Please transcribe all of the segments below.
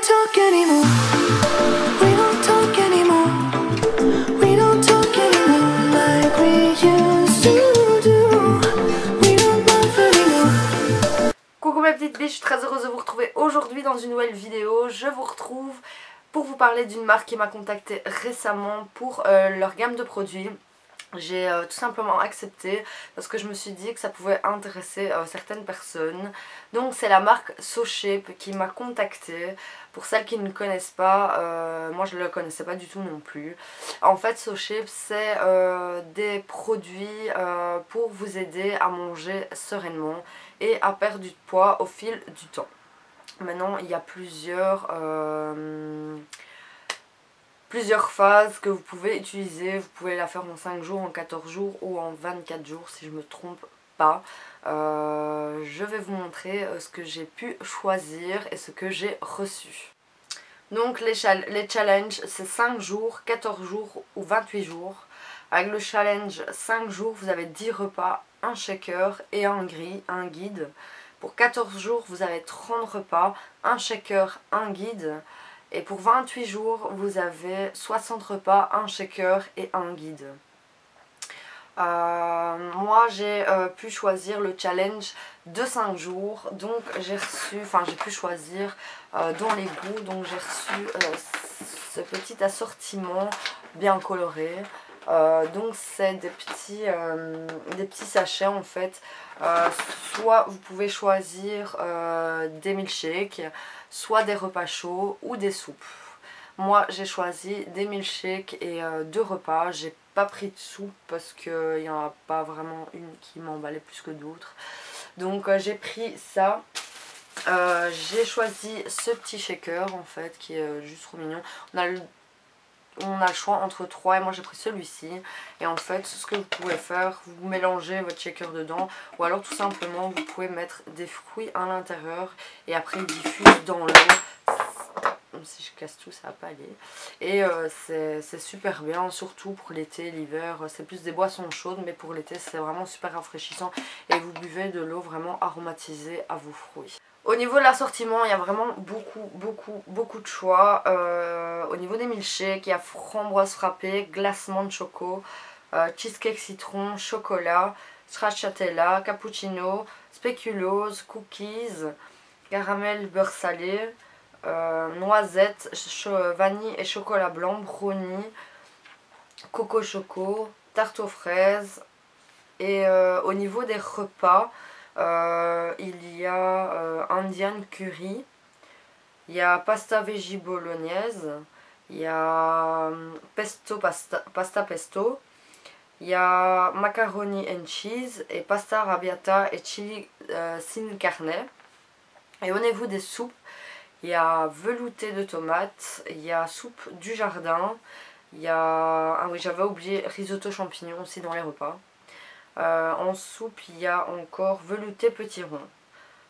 talk anymore. We don't talk anymore. We don't talk anymore like we used to do. We don't laugh anymore. Coucou mes petites biches, je suis très heureuse de vous retrouver aujourd'hui dans une nouvelle vidéo. Je vous retrouve pour vous parler d'une marque qui m'a contactée récemment pour leur gamme de produits. J'ai tout simplement accepté parce que je me suis dit que ça pouvait intéresser certaines personnes. Donc c'est la marque SoShape qui m'a contactée. Pour celles qui ne connaissent pas, moi je ne le connaissais pas du tout non plus. En fait SoShape c'est des produits pour vous aider à manger sereinement et à perdre du poids au fil du temps. Maintenant il y a plusieurs phases que vous pouvez utiliser. Vous pouvez la faire en 5 jours, en 14 jours ou en 24 jours si je ne me trompe pas. Je vais vous montrer ce que j'ai pu choisir et ce que j'ai reçu. Donc les challenges c'est 5 jours, 14 jours ou 28 jours. Avec le challenge 5 jours vous avez 10 repas, un shaker et un guide. Pour 14 jours vous avez 30 repas, un shaker, un guide. Et pour 28 jours, vous avez 60 repas, un shaker et un guide. Moi, j'ai pu choisir le challenge de 5 jours. Donc, j'ai pu choisir dans les goûts. Donc, j'ai reçu ce petit assortiment bien coloré. Donc, c'est des petits sachets en fait. Soit vous pouvez choisir des milkshakes, soit des repas chauds ou des soupes. Moi j'ai choisi des milkshakes et 2 repas. J'ai pas pris de soupe parce qu'il n'y en a pas vraiment une qui m'emballait plus que d'autres. Donc j'ai pris ça. J'ai choisi ce petit shaker en fait qui est juste trop mignon. On a le choix entre 3 et moi j'ai pris celui-ci. Et en fait ce que vous pouvez faire, vous mélangez votre shaker dedans. Ou alors tout simplement vous pouvez mettre des fruits à l'intérieur. Et après il diffuse dans l'eau. Si je casse tout ça va pas aller. Et c'est super bien, surtout pour l'été, l'hiver. C'est plus des boissons chaudes mais pour l'été c'est vraiment super rafraîchissant. Et vous buvez de l'eau vraiment aromatisée à vos fruits. Au niveau de l'assortiment, il y a vraiment beaucoup de choix. Au niveau des milkshakes, il y a framboise frappée, glacement de choco, cheesecake citron, chocolat, stracciatella, cappuccino, spéculoos, cookies, caramel beurre salé, noisette, vanille et chocolat blanc, brownie, coco choco, tarte aux fraises. Et au niveau des repas, il y a Indian curry, il y a pasta veggie bolognaise, il y a pasta pesto, il y a macaroni and cheese et pasta arrabbiata et chili sin carne. Et au niveau des soupes, il y a velouté de tomates, il y a soupe du jardin, il y a, ah oui j'avais oublié, risotto champignons aussi dans les repas. En soupe il y a encore velouté petit rond.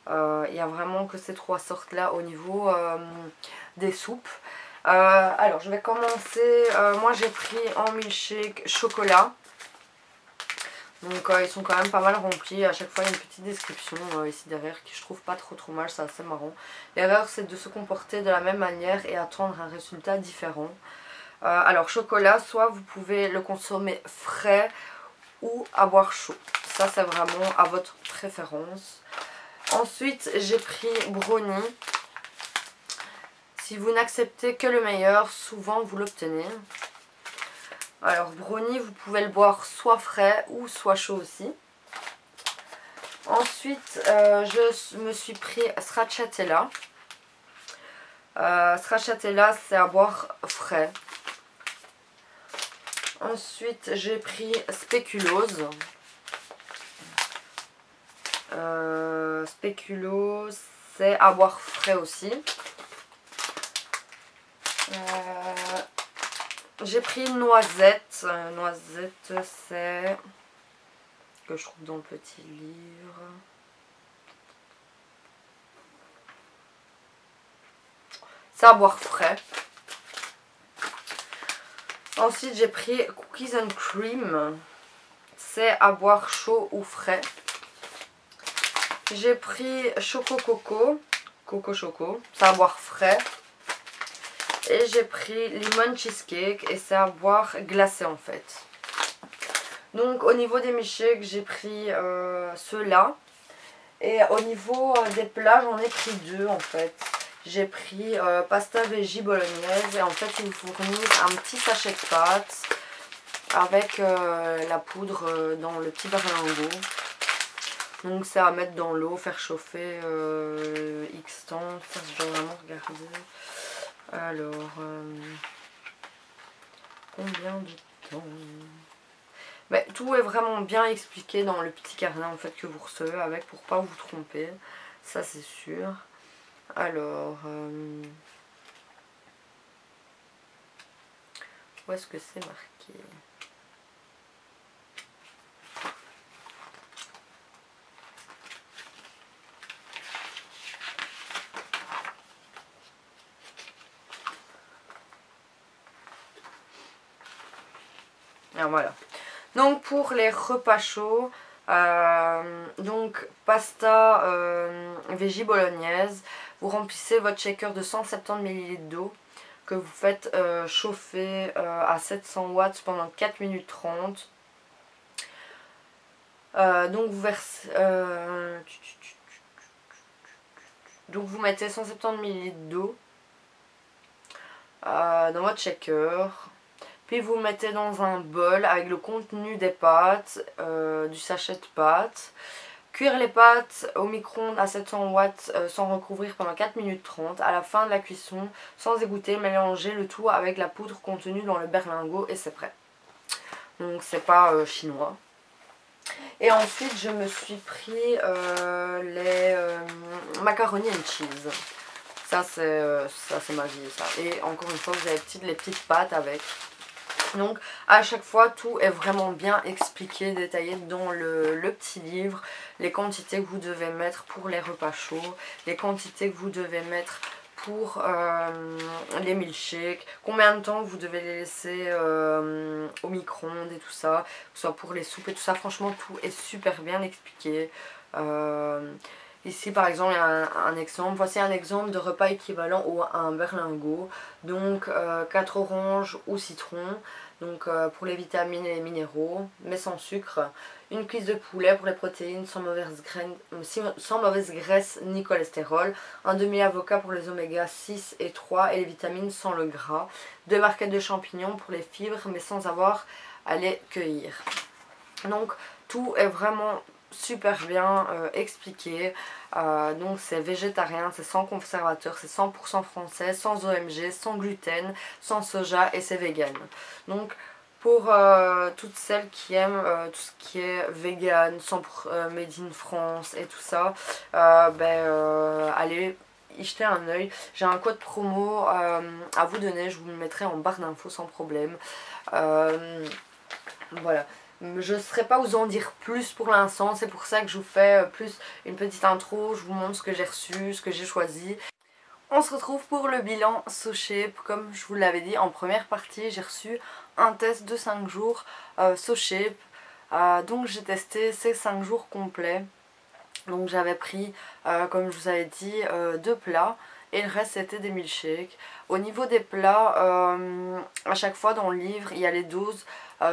Il y a vraiment que ces 3 sortes là au niveau des soupes. Alors je vais commencer. Moi j'ai pris en milkshake chocolat. Donc ils sont quand même pas mal remplis. À chaque fois il y a une petite description ici derrière qui je trouve pas trop mal, c'est assez marrant. L'erreur c'est de se comporter de la même manière et attendre un résultat différent. Alors chocolat, soit vous pouvez le consommer frais ou à boire chaud. Ça c'est vraiment à votre préférence. Ensuite j'ai pris brownie. Si vous n'acceptez que le meilleur, souvent vous l'obtenez. Alors brownie, vous pouvez le boire soit frais ou soit chaud aussi. Ensuite je me suis pris stracciatella. Stracciatella c'est à boire frais. Ensuite j'ai pris spéculoos. Spéculoos c'est à boire frais aussi. J'ai pris noisette. Noisette c'est que je trouve dans le petit livre. C'est à boire frais. Ensuite j'ai pris cookies and cream. C'est à boire chaud ou frais. J'ai pris choco coco. Coco choco. C'est à boire frais. Et j'ai pris lemon cheesecake et c'est à boire glacé en fait. Donc au niveau des milkshakes j'ai pris ceux-là. Et au niveau des plats j'en ai pris deux en fait. J'ai pris pasta veggie bolognaise et en fait ils me fournissent un petit sachet de pâtes avec la poudre dans le petit berlingot. Donc c'est à mettre dans l'eau, faire chauffer X temps, ça je dois vraiment regarder. Alors, combien de temps? Mais tout est vraiment bien expliqué dans le petit carnet en fait que vous recevez avec pour pas vous tromper, ça c'est sûr. Alors, où est-ce que c'est marqué? Ah, voilà. Donc pour les repas chauds, donc pasta veggie bolognaise, vous remplissez votre shaker de 170 ml d'eau que vous faites chauffer à 700 watts pendant 4 minutes 30. Donc vous versez, donc vous mettez 170 ml d'eau dans votre shaker. Puis vous mettez dans un bol avec le contenu des pâtes, du sachet de pâtes. Cuire les pâtes au micro-ondes à 700 watts sans recouvrir pendant 4 minutes 30. À la fin de la cuisson, sans égoutter, mélangez le tout avec la poudre contenue dans le berlingot et c'est prêt. Donc c'est pas chinois. Et ensuite je me suis pris les macaroni and cheese. Ça c'est ma vie ça. Et encore une fois vous avez les petites pâtes avec. Donc à chaque fois tout est vraiment bien expliqué, détaillé dans le petit livre. Les quantités que vous devez mettre pour les repas chauds, les quantités que vous devez mettre pour les milkshakes, combien de temps vous devez les laisser au micro-ondes et tout ça, que ce soit pour les soupes et tout ça. Franchement tout est super bien expliqué. Ici par exemple il y a un exemple, voici un exemple de repas équivalent à un berlingot. Donc 4 oranges ou citron, donc pour les vitamines et les minéraux, mais sans sucre. Une cuisse de poulet pour les protéines sans mauvaise graisse ni cholestérol. Un demi-avocat pour les oméga 6 et 3 et les vitamines sans le gras. 2 barquettes de champignons pour les fibres mais sans avoir à les cueillir. Donc tout est vraiment super bien expliqué. Donc c'est végétarien, c'est sans conservateur, c'est 100% français, sans OMG, sans gluten, sans soja et c'est vegan. Donc pour toutes celles qui aiment tout ce qui est vegan, 100% made in France et tout ça, allez y jeter un oeil. J'ai un code promo à vous donner, je vous le mettrai en barre d'infos sans problème. Voilà. Je ne saurais pas vous en dire plus pour l'instant, c'est pour ça que je vous fais plus une petite intro, je vous montre ce que j'ai reçu, ce que j'ai choisi. On se retrouve pour le bilan SoShape. Comme je vous l'avais dit en première partie, j'ai reçu un test de 5 jours SoShape. Donc j'ai testé ces 5 jours complets. Donc j'avais pris, comme je vous avais dit, 2 plats. Et le reste c'était des milkshakes. Au niveau des plats, à chaque fois dans le livre il y a les doses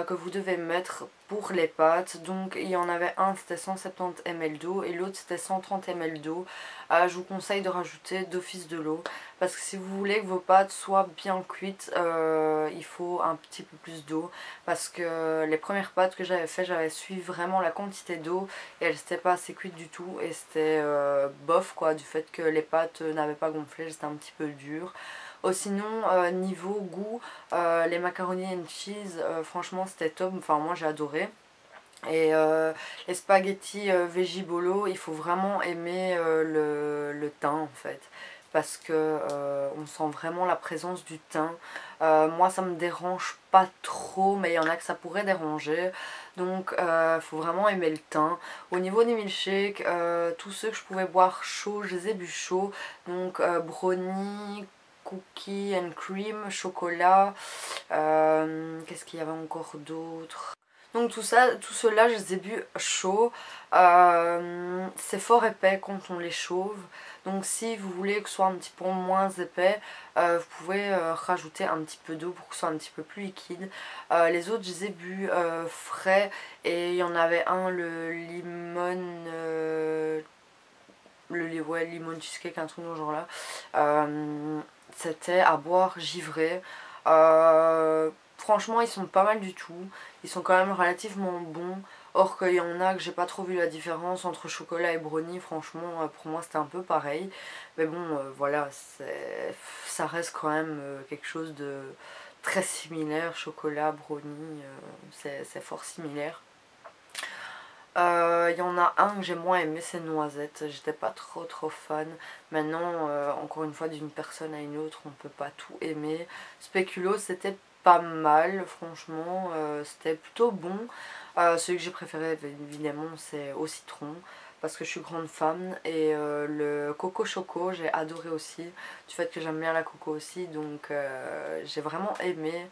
que vous devez mettre pour les pâtes. Donc il y en avait un c'était 170 ml d'eau et l'autre c'était 130 ml d'eau. Je vous conseille de rajouter d'office de l'eau parce que si vous voulez que vos pâtes soient bien cuites, il faut un petit peu plus d'eau, parce que les premières pâtes que j'avais fait, j'avais suivi vraiment la quantité d'eau et elles n'étaient pas assez cuites du tout et c'était bof quoi, du fait que les pâtes n'avaient pas gonflé, c'était un petit peu dur. Sinon niveau goût, les macaroni and cheese, franchement c'était top, enfin moi j'ai adoré. Et les spaghettis veggie bolo, il faut vraiment aimer le thym en fait, parce que on sent vraiment la présence du thym. Moi ça me dérange pas trop, mais il y en a que ça pourrait déranger, donc faut vraiment aimer le thym. Au niveau des milkshakes, tous ceux que je pouvais boire chaud, je les ai bu chauds, donc brownie, cookie and cream, chocolat, qu'est-ce qu'il y avait encore d'autre? Donc tout cela je les ai bu chaud. C'est fort épais quand on les chauffe. Donc si vous voulez que ce soit un petit peu moins épais, vous pouvez rajouter un petit peu d'eau pour que ce soit un petit peu plus liquide. Les autres je les ai bu frais, et il y en avait un, le limon... ouais, limon cheesecake, un truc dans ce genre là. C'était à boire givré. Franchement ils sont pas mal du tout, ils sont quand même relativement bons. Or qu'il y en a que j'ai pas trop vu la différence entre chocolat et brownie, franchement pour moi c'était un peu pareil. Mais bon voilà, ça reste quand même quelque chose de très similaire, chocolat, brownie, c'est fort similaire. Il y en a un que j'ai moins aimé, c'est noisette, j'étais pas trop fan. Maintenant encore une fois, d'une personne à une autre on peut pas tout aimer. Spéculoos c'était pas mal franchement, c'était plutôt bon. Celui que j'ai préféré évidemment c'est au citron, parce que je suis grande fan. Et le coco choco j'ai adoré aussi, du fait que j'aime bien la coco aussi, donc j'ai vraiment aimé.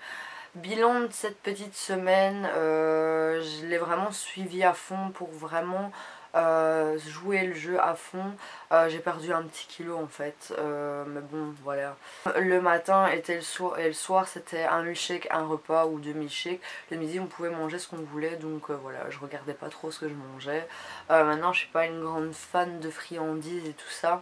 Bilan de cette petite semaine, je l'ai vraiment suivi à fond pour vraiment jouer le jeu à fond. J'ai perdu un petit kilo en fait, mais bon voilà. Le matin était et le soir c'était un milkshake, un repas ou deux milkshakes. Le midi on pouvait manger ce qu'on voulait, donc voilà, je regardais pas trop ce que je mangeais. Maintenant je suis pas une grande fan de friandises et tout ça.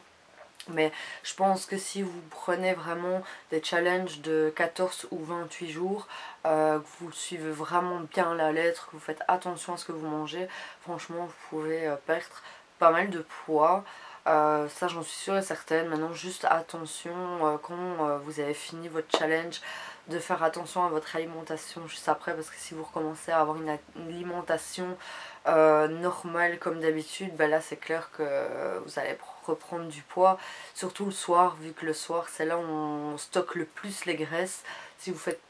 Mais je pense que si vous prenez vraiment des challenges de 14 ou 28 jours, que vous suivez vraiment bien la lettre, que vous faites attention à ce que vous mangez, franchement vous pouvez perdre pas mal de poids. Ça j'en suis sûre et certaine. Maintenant juste attention quand vous avez fini votre challenge, de faire attention à votre alimentation juste après, parce que si vous recommencez à avoir une alimentation normale comme d'habitude, ben là c'est clair que vous allez reprendre du poids, surtout le soir, vu que le soir c'est là où on stocke le plus les graisses. Si vous faites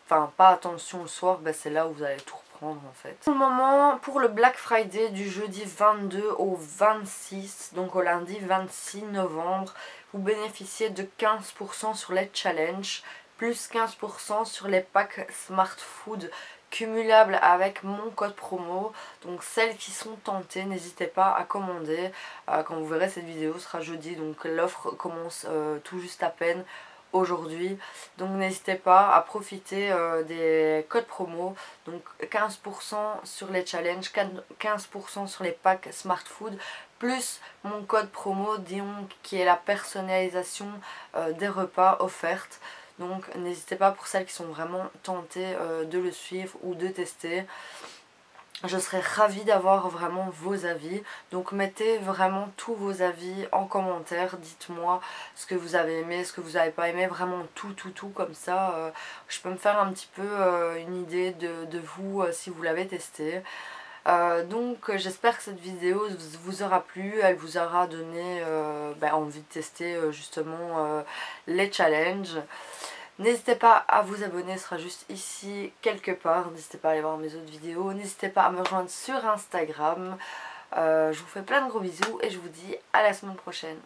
pas attention le soir, ben c'est là où vous allez tout reprendre en fait. Pour le moment, pour le Black Friday du jeudi 22 au 26, donc au lundi 26 novembre, vous bénéficiez de 15% sur les challenges, plus 15% sur les packs Smart Food cumulables avec mon code promo. Donc celles qui sont tentées, n'hésitez pas à commander. Quand vous verrez cette vidéo, ce sera jeudi, donc l'offre commence tout juste à peine aujourd'hui. Donc n'hésitez pas à profiter des codes promo. Donc 15% sur les challenges, 15% sur les packs Smart Food, plus mon code promo Dion, qui est la personnalisation des repas offertes. Donc n'hésitez pas, pour celles qui sont vraiment tentées de le suivre ou de tester. Je serais ravie d'avoir vraiment vos avis. Donc mettez vraiment tous vos avis en commentaire. Dites-moi ce que vous avez aimé, ce que vous n'avez pas aimé. Vraiment tout comme ça. Je peux me faire un petit peu une idée de vous si vous l'avez testé. Donc j'espère que cette vidéo vous aura plu. Elle vous aura donné envie de tester justement les challenges. N'hésitez pas à vous abonner, ce sera juste ici quelque part. N'hésitez pas à aller voir mes autres vidéos. N'hésitez pas à me rejoindre sur Instagram. Je vous fais plein de gros bisous et je vous dis à la semaine prochaine.